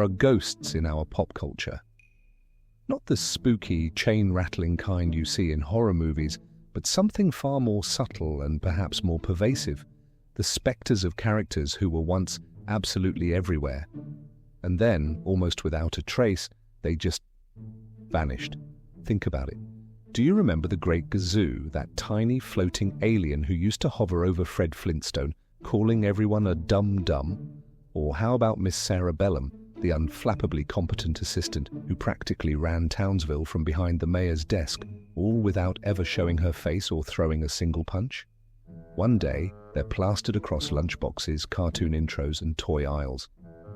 are ghosts in our pop culture. Not the spooky, chain-rattling kind you see in horror movies, but something far more subtle and perhaps more pervasive. The specters of characters who were once absolutely everywhere. And then, almost without a trace, they just vanished. Think about it. Do you remember the Great Gazoo, that tiny floating alien who used to hover over Fred Flintstone, calling everyone a dum-dum? Or how about Miss Sara Bellum, the unflappably competent assistant who practically ran Townsville from behind the mayor's desk, all without ever showing her face or throwing a single punch? One day, they're plastered across lunchboxes, cartoon intros, and toy aisles.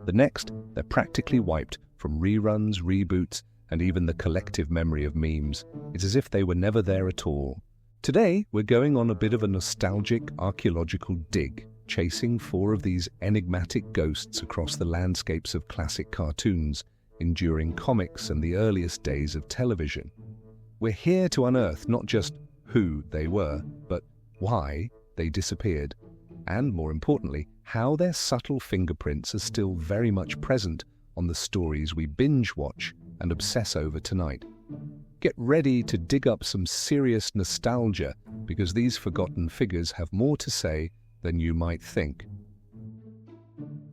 The next, they're practically wiped from reruns, reboots, and even the collective memory of memes. It's as if they were never there at all. Today, we're going on a bit of a nostalgic archaeological dig, chasing 4 of these enigmatic ghosts across the landscapes of classic cartoons, enduring comics and the earliest days of television. We're here to unearth not just who they were, but why they disappeared, and more importantly, how their subtle fingerprints are still very much present on the stories we binge-watch and obsess over tonight. Get ready to dig up some serious nostalgia, because these forgotten figures have more to say than you might think.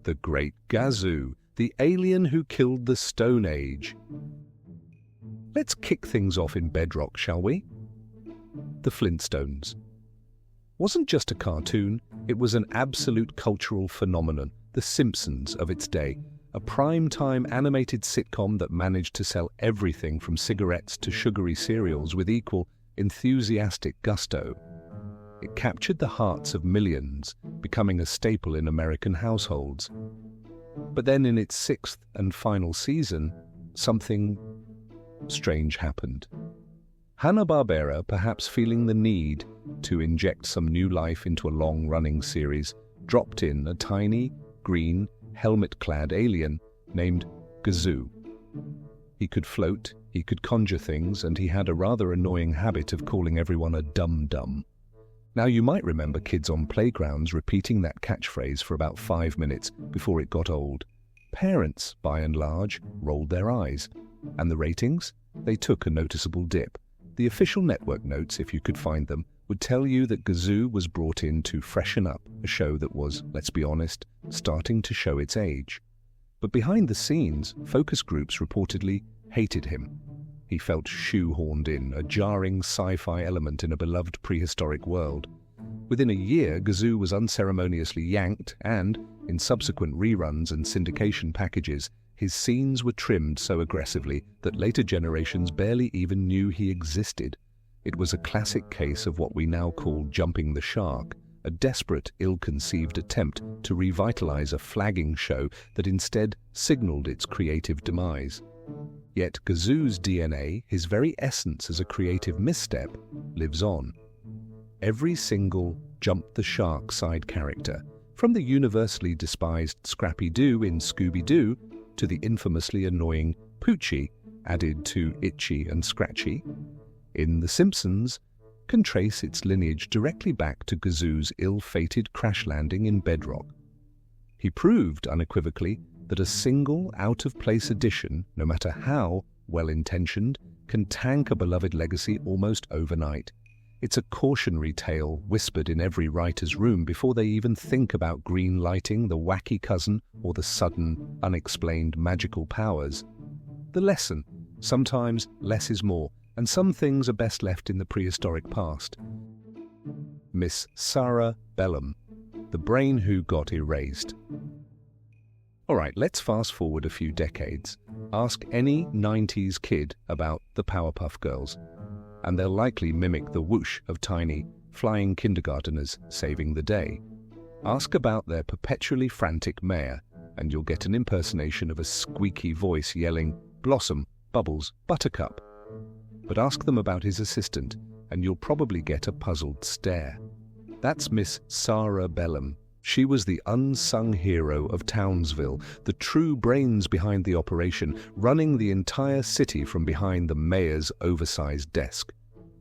The Great Gazoo, the alien who killed the Stone Age. Let's kick things off in bedrock, shall we? The Flintstones wasn't just a cartoon, it was an absolute cultural phenomenon, the Simpsons of its day, a prime-time animated sitcom that managed to sell everything from cigarettes to sugary cereals with equal enthusiastic gusto. It captured the hearts of millions, becoming a staple in American households. But then in its 6th and final season, something strange happened. Hanna-Barbera, perhaps feeling the need to inject some new life into a long-running series, dropped in a tiny, green, helmet-clad alien named Gazoo. He could float, he could conjure things, and he had a rather annoying habit of calling everyone a dum-dum. Now, you might remember kids on playgrounds repeating that catchphrase for about 5 minutes before it got old. Parents, by and large, rolled their eyes. And the ratings? They took a noticeable dip. The official network notes, if you could find them, would tell you that Gazoo was brought in to freshen up a show that was, let's be honest, starting to show its age. But behind the scenes, focus groups reportedly hated him. He felt shoehorned in, a jarring sci-fi element in a beloved prehistoric world. Within a year, Gazoo was unceremoniously yanked and, in subsequent reruns and syndication packages, his scenes were trimmed so aggressively that later generations barely even knew he existed. It was a classic case of what we now call jumping the shark, a desperate, ill-conceived attempt to revitalize a flagging show that instead signaled its creative demise. Yet Gazoo's DNA, his very essence as a creative misstep, lives on. Every single jump the shark side character, from the universally despised Scrappy-Doo in Scooby-Doo to the infamously annoying Poochie, added to Itchy and Scratchy, in The Simpsons, can trace its lineage directly back to Gazoo's ill-fated crash landing in Bedrock. He proved unequivocally that a single out-of-place addition, no matter how well-intentioned, can tank a beloved legacy almost overnight. It's a cautionary tale whispered in every writer's room before they even think about green lighting the wacky cousin or the sudden, unexplained magical powers. The lesson: sometimes less is more, and some things are best left in the prehistoric past. Miss Sara Bellum, the brain who got erased. Alright, let's fast forward a few decades. Ask any 90s kid about the Powerpuff Girls, and they'll likely mimic the whoosh of tiny, flying kindergarteners saving the day. Ask about their perpetually frantic mayor, and you'll get an impersonation of a squeaky voice yelling, "Blossom, Bubbles, Buttercup." But ask them about his assistant, and you'll probably get a puzzled stare. That's Miss Sara Bellum. She was the unsung hero of Townsville, the true brains behind the operation, running the entire city from behind the mayor's oversized desk.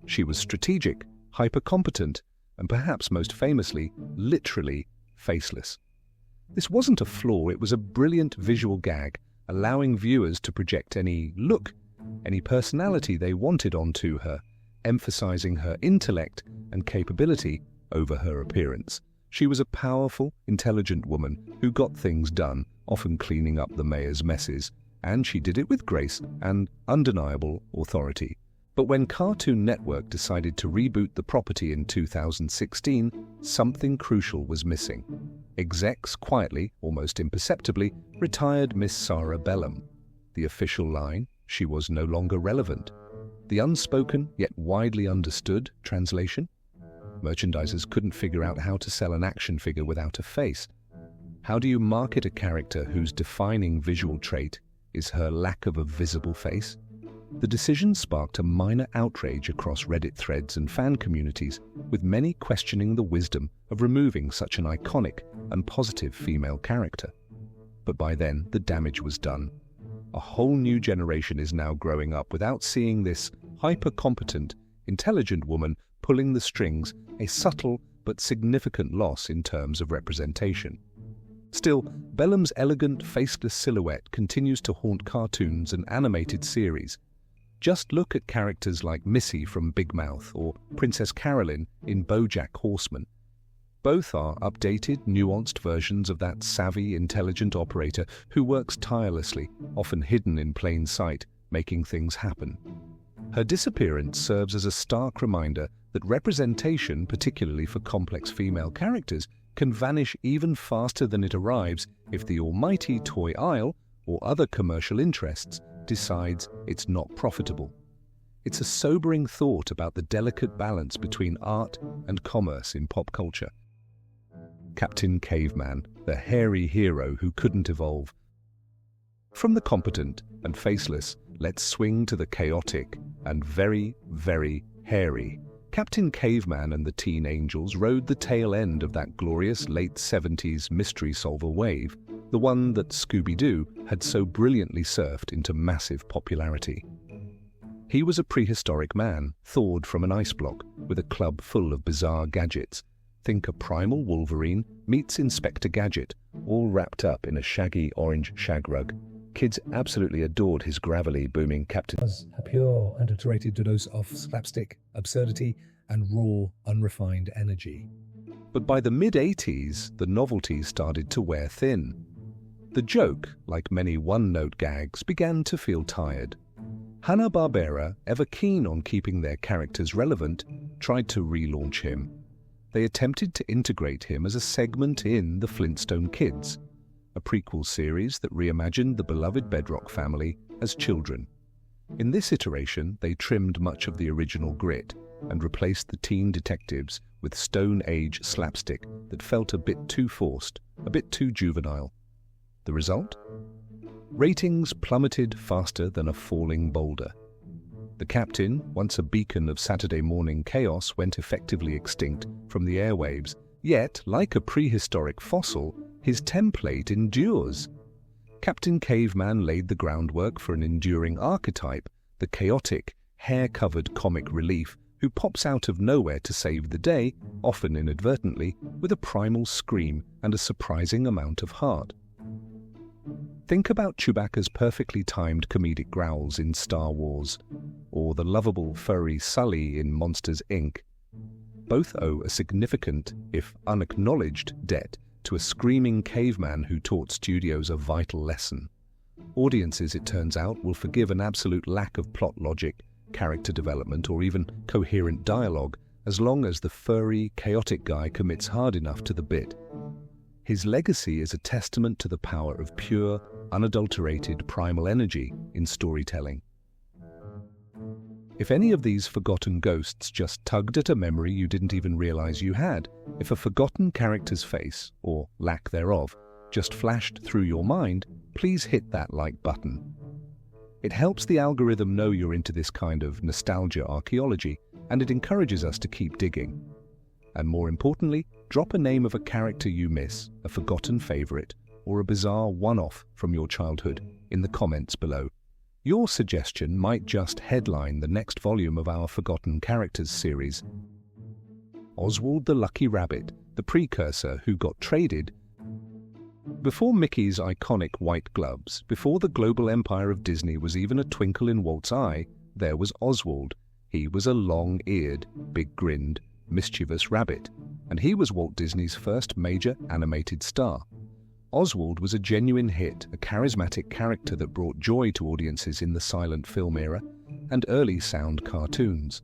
She was strategic, hyper-competent, and perhaps most famously, literally faceless. This wasn't a flaw, it was a brilliant visual gag, allowing viewers to project any look, any personality they wanted onto her, emphasizing her intellect and capability over her appearance. She was a powerful, intelligent woman who got things done, often cleaning up the mayor's messes, and she did it with grace and undeniable authority. But when Cartoon Network decided to reboot the property in 2016, something crucial was missing. Execs quietly, almost imperceptibly, retired Miss Sara Bellum. The official line, she was no longer relevant. The unspoken, yet widely understood translation? Merchandisers couldn't figure out how to sell an action figure without a face. How do you market a character whose defining visual trait is her lack of a visible face? The decision sparked a minor outrage across Reddit threads and fan communities, with many questioning the wisdom of removing such an iconic and positive female character. But by then, the damage was done. A whole new generation is now growing up without seeing this hyper-competent, intelligent woman pulling the strings, a subtle but significant loss in terms of representation. Still, Bellum's elegant, faceless silhouette continues to haunt cartoons and animated series. Just look at characters like Missy from Big Mouth or Princess Carolyn in BoJack Horseman. Both are updated, nuanced versions of that savvy, intelligent operator who works tirelessly, often hidden in plain sight, making things happen. Her disappearance serves as a stark reminder that representation, particularly for complex female characters, can vanish even faster than it arrives if the almighty toy aisle or other commercial interests decides it's not profitable. It's a sobering thought about the delicate balance between art and commerce in pop culture. Captain Caveman, the hairy hero who couldn't evolve. From the competent and faceless, let's swing to the chaotic and very, very hairy. Captain Caveman and the Teen Angels rode the tail end of that glorious late 70s mystery solver wave, the one that Scooby-Doo had so brilliantly surfed into massive popularity. He was a prehistoric man, thawed from an ice block, with a club full of bizarre gadgets. Think a primal Wolverine meets Inspector Gadget, all wrapped up in a shaggy orange shag rug. Kids absolutely adored his gravelly, booming Captain. Was a pure, unadulterated dose of slapstick, absurdity, and raw, unrefined energy. But by the mid-80s, the novelty started to wear thin. The joke, like many one-note gags, began to feel tired. Hanna-Barbera, ever keen on keeping their characters relevant, tried to relaunch him. They attempted to integrate him as a segment in The Flintstone Kids, a prequel series that reimagined the beloved Bedrock family as children. In this iteration, they trimmed much of the original grit and replaced the teen detectives with Stone Age slapstick that felt a bit too forced, a bit too juvenile. The result? Ratings plummeted faster than a falling boulder. The Captain, once a beacon of Saturday morning chaos, went effectively extinct from the airwaves. Yet, like a prehistoric fossil, his template endures. Captain Caveman laid the groundwork for an enduring archetype, the chaotic, hair-covered comic relief who pops out of nowhere to save the day, often inadvertently, with a primal scream and a surprising amount of heart. Think about Chewbacca's perfectly timed comedic growls in Star Wars, or the lovable furry Sully in Monsters, Inc. Both owe a significant, if unacknowledged, debt to a screaming caveman who taught studios a vital lesson. Audiences, it turns out, will forgive an absolute lack of plot logic, character development, or even coherent dialogue, as long as the furry, chaotic guy commits hard enough to the bit. His legacy is a testament to the power of pure, unadulterated primal energy in storytelling. If any of these forgotten ghosts just tugged at a memory you didn't even realize you had, if a forgotten character's face, or lack thereof, just flashed through your mind, please hit that like button. It helps the algorithm know you're into this kind of nostalgia archaeology, and it encourages us to keep digging. And more importantly, drop a name of a character you miss, a forgotten favorite, or a bizarre one-off from your childhood in the comments below. Your suggestion might just headline the next volume of our Forgotten Characters series. Oswald the Lucky Rabbit, the precursor who got traded, Before Mickey's iconic white gloves, before the global empire of Disney was even a twinkle in Walt's eye, there was Oswald. He was a long-eared, big-grinned, mischievous rabbit, and he was Walt Disney's first major animated star. Oswald was a genuine hit, a charismatic character that brought joy to audiences in the silent film era and early sound cartoons.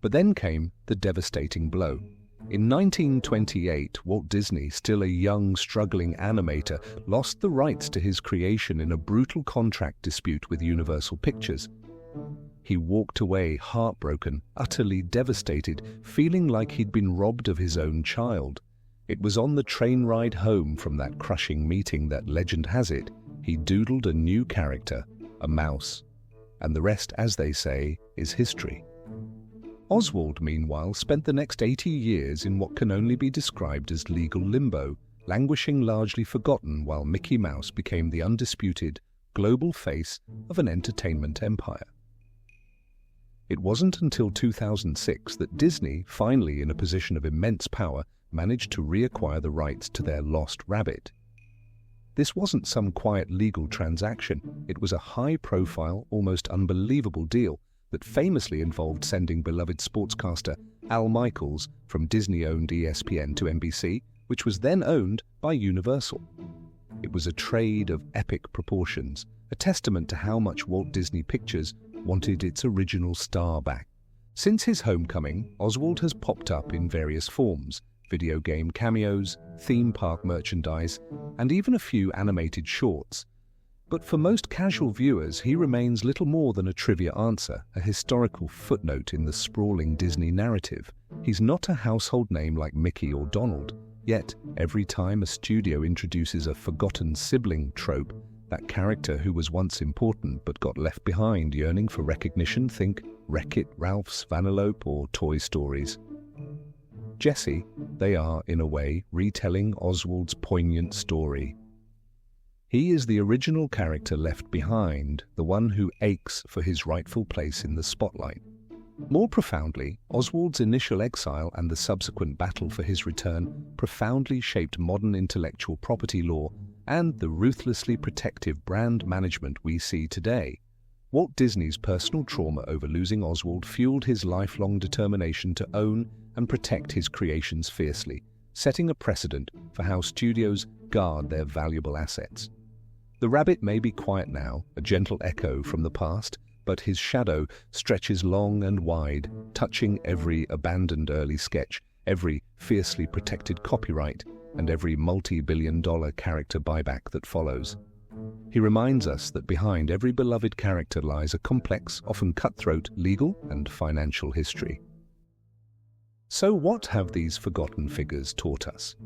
But then came the devastating blow. In 1928, Walt Disney, still a young, struggling animator, lost the rights to his creation in a brutal contract dispute with Universal Pictures. He walked away heartbroken, utterly devastated, feeling like he'd been robbed of his own child. It was on the train ride home from that crushing meeting that, legend has it, he doodled a new character, a mouse. And the rest, as they say, is history. Oswald, meanwhile, spent the next 80 years in what can only be described as legal limbo, languishing largely forgotten while Mickey Mouse became the undisputed, global face of an entertainment empire. It wasn't until 2006 that Disney, finally in a position of immense power, managed to reacquire the rights to their lost rabbit. This wasn't some quiet legal transaction. It was a high-profile, almost unbelievable deal that famously involved sending beloved sportscaster Al Michaels from Disney-owned ESPN to NBC, which was then owned by Universal. It was a trade of epic proportions, a testament to how much Walt Disney Pictures wanted its original star back. Since his homecoming, Oswald has popped up in various forms: video game cameos, theme park merchandise, and even a few animated shorts. But for most casual viewers, he remains little more than a trivia answer, a historical footnote in the sprawling Disney narrative. He's not a household name like Mickey or Donald, yet every time a studio introduces a forgotten sibling trope, that character who was once important but got left behind yearning for recognition, think Wreck-It Ralph's Vanellope or Toy Stories. Jessie, they are, in a way, retelling Oswald's poignant story. He is the original character left behind, the one who aches for his rightful place in the spotlight. More profoundly, Oswald's initial exile and the subsequent battle for his return profoundly shaped modern intellectual property law and the ruthlessly protective brand management we see today. Walt Disney's personal trauma over losing Oswald fueled his lifelong determination to own and protect his creations fiercely, setting a precedent for how studios guard their valuable assets. The rabbit may be quiet now, a gentle echo from the past, but his shadow stretches long and wide, touching every abandoned early sketch, every fiercely protected copyright, and every multi-billion-dollar character buyback that follows. He reminds us that behind every beloved character lies a complex, often cutthroat, legal and financial history. So what have these forgotten figures taught us?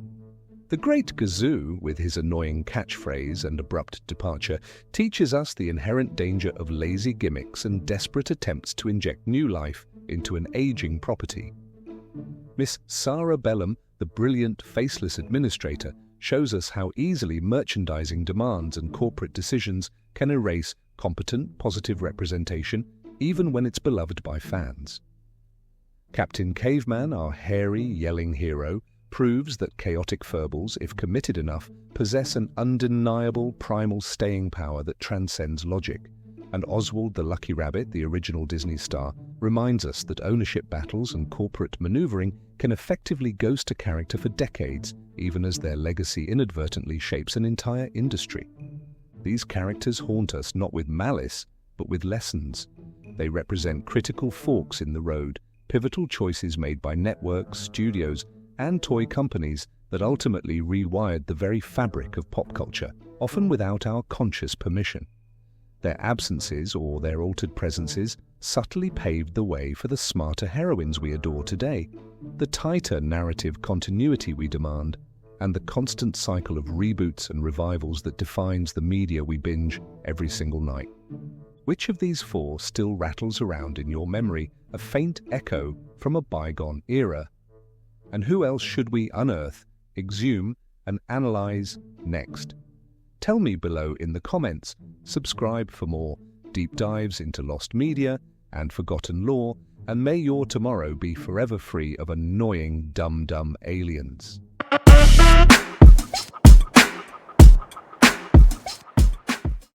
The Great Gazoo, with his annoying catchphrase and abrupt departure, teaches us the inherent danger of lazy gimmicks and desperate attempts to inject new life into an aging property. Miss Sara Bellum, the brilliant, faceless administrator, shows us how easily merchandising demands and corporate decisions can erase competent, positive representation, even when it's beloved by fans. Captain Caveman, our hairy, yelling hero, proves that chaotic furballs, if committed enough, possess an undeniable primal staying power that transcends logic. And Oswald the Lucky Rabbit, the original Disney star, reminds us that ownership battles and corporate maneuvering can effectively ghost a character for decades, even as their legacy inadvertently shapes an entire industry. These characters haunt us not with malice, but with lessons. They represent critical forks in the road, pivotal choices made by networks, studios, and toy companies that ultimately rewired the very fabric of pop culture, often without our conscious permission. Their absences or their altered presences subtly paved the way for the smarter heroines we adore today, the tighter narrative continuity we demand, and the constant cycle of reboots and revivals that defines the media we binge every single night. Which of these four still rattles around in your memory, a faint echo from a bygone era? And who else should we unearth, exhume, and analyze next? Tell me below in the comments. Subscribe for more deep dives into lost media and forgotten lore, and may your tomorrow be forever free of annoying dumb aliens.